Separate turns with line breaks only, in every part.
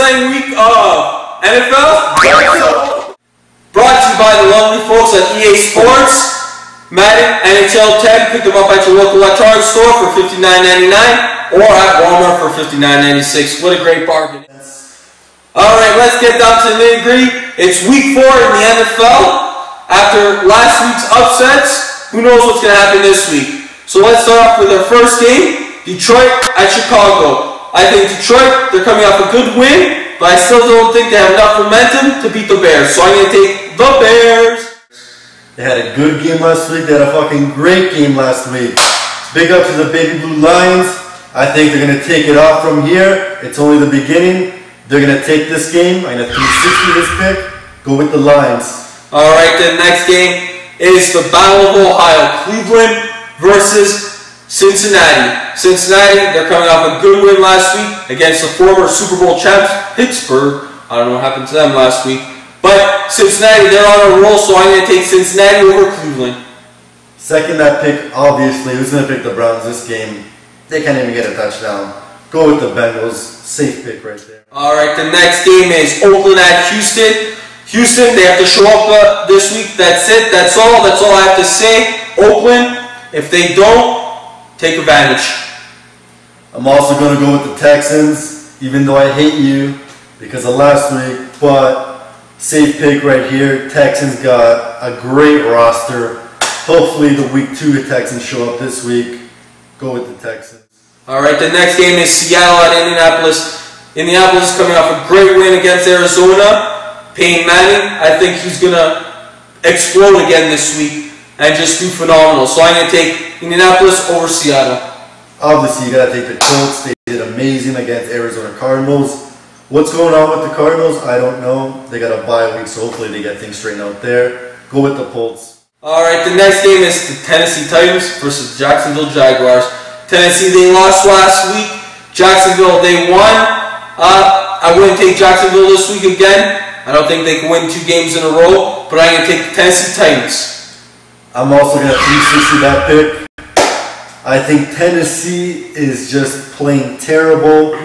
exciting week of NFL. Brought to you by the lovely folks at EA Sports. Madden NHL 10, pick them up at your local electronics store for $59.99 or at Walmart for $59.96. What a great bargain. Alright, let's get down to the nitty-gritty. It's week 4 in the NFL. After last week's upsets, who knows what's going to happen this week. So let's start off with our first game, Detroit at Chicago. I think Detroit, they're coming off a good win, but I still don't think they have enough momentum to beat the Bears. So I'm going to take the Bears.
They had a good game last week. They had a fucking great game last week. Big up to the Baby Blue Lions. I think they're going to take it off from here. It's only the beginning. They're going to take this game. I'm going to 360 this pick. Go with the Lions. Alright,
the next game is the Battle of Ohio. Cleveland versus Cincinnati. Cincinnati, they're coming off a good win last week against the former Super Bowl champs, Pittsburgh. I don't know what happened to them last week. But Cincinnati, they're on a roll, so I'm going to take Cincinnati over Cleveland.
Second that pick, obviously. Who's going to pick the Browns this game? They can't even get a touchdown. Go with the Bengals. Safe pick right there.
Alright, the next game is Oakland at Houston. Houston, they have to show up this week. That's it. That's all. That's all I have to say. Oakland, if they don't, take advantage.
I'm also going to go with the Texans, even though I hate you because of last week, but safe pick right here. Texans got a great roster. Hopefully the week 2 Texans show up this week. Go with the Texans.
Alright, the next game is Seattle at Indianapolis. Indianapolis is coming off a great win against Arizona. Peyton Manning, I think he's going to explode again this week and just do phenomenal. So I'm going to take Indianapolis over Seattle.
Obviously, you got to take the Colts. They did amazing against Arizona Cardinals. What's going on with the Cardinals? I don't know. They got a bye week, so hopefully they get things straightened out there. Go with the Colts.
Alright, the next game is the Tennessee Titans versus Jacksonville Jaguars. Tennessee, they lost last week. Jacksonville, they won. I wouldn't take Jacksonville this week again. I don't think they can win 2 games in a row, but I'm going to take the Tennessee Titans.
I'm also going to 360 that pick. I think Tennessee is just playing terrible.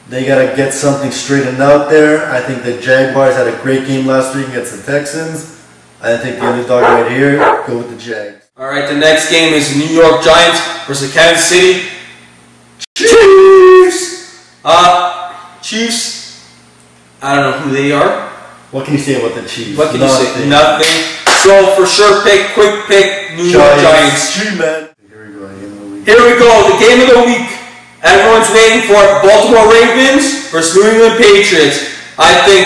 They got to get something straightened out there. I think the Jaguars had a great game last week against the Texans. I think the underdog right here, go with the Jags.
Alright, the next game is New York Giants versus Kansas City Chiefs. Chiefs, I don't know who they are.
What can you say about the Chiefs?
What can you say? Nothing. So for sure, quick pick, New York Giants.
Man.
Here we go, the game of the week. Everyone's waiting for it. Baltimore Ravens versus New England Patriots. I think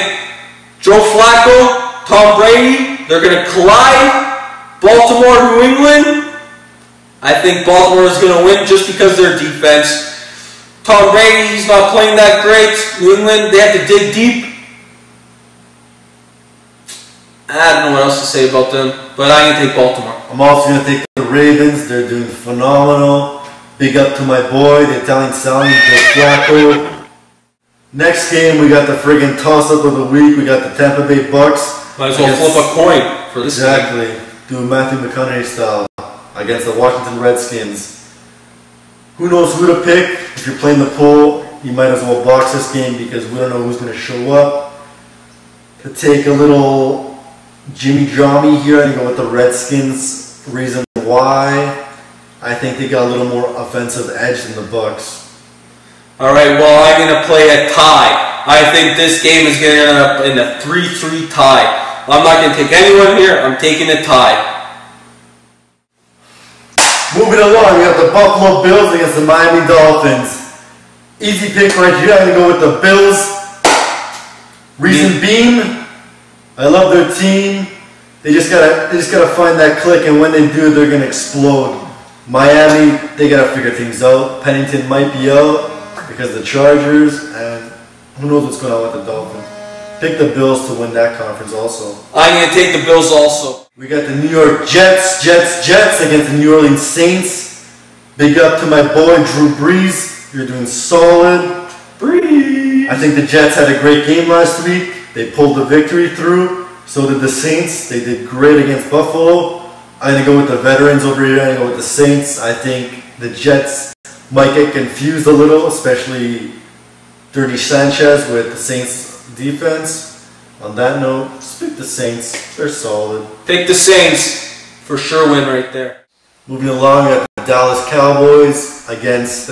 Joe Flacco, Tom Brady, they're going to collide. Baltimore, New England. I think Baltimore is going to win just because of their defense. Tom Brady, he's not playing that great. New England, they have to dig deep. I don't know what else to say about them, but I'm going to take Baltimore.
I'm also going to take the Ravens. They're doing phenomenal. Big up to my boy, the Italian Stallion, Joe Flacco. Next game, we got the friggin' toss-up of the week. We got the Tampa Bay Bucks.
Might as well flip a coin for this
Exactly.
game.
Do Matthew McConaughey style against the Washington Redskins. Who knows who to pick? If you're playing the pool, you might as well box this game because we don't know who's going to show up. To take a little Jimmy Jommy here, I go with the Redskins. Reason why, I think they got a little more offensive edge than the Bucks.
Alright, well I'm going to play a tie. I think this game is going to end up in a 3-3 tie. I'm not going to take anyone here, I'm taking a tie.
Moving along, we have the Buffalo Bills against the Miami Dolphins. Easy pick right here, I'm going to go with the Bills. Reason being, I love their team. They just gotta find that click, and when they do, they're gonna explode. Miami, they gotta figure things out. Pennington might be out because of the Chargers, and who knows what's going on with the Dolphins. Pick the Bills to win that conference also.
I'm going to take the Bills also.
We got the New York Jets against the New Orleans Saints. Big up to my boy Drew Brees. You're doing solid.
Brees.
I think the Jets had a great game last week. They pulled the victory through. So did the Saints. They did great against Buffalo. I'm going to go with the veterans over here. I'm going to go with the Saints. I think the Jets might get confused a little, especially Dirty Sanchez with the Saints defense. On that note, just pick the Saints. They're solid.
Pick the Saints. For sure win right there.
Moving along at the Dallas Cowboys against the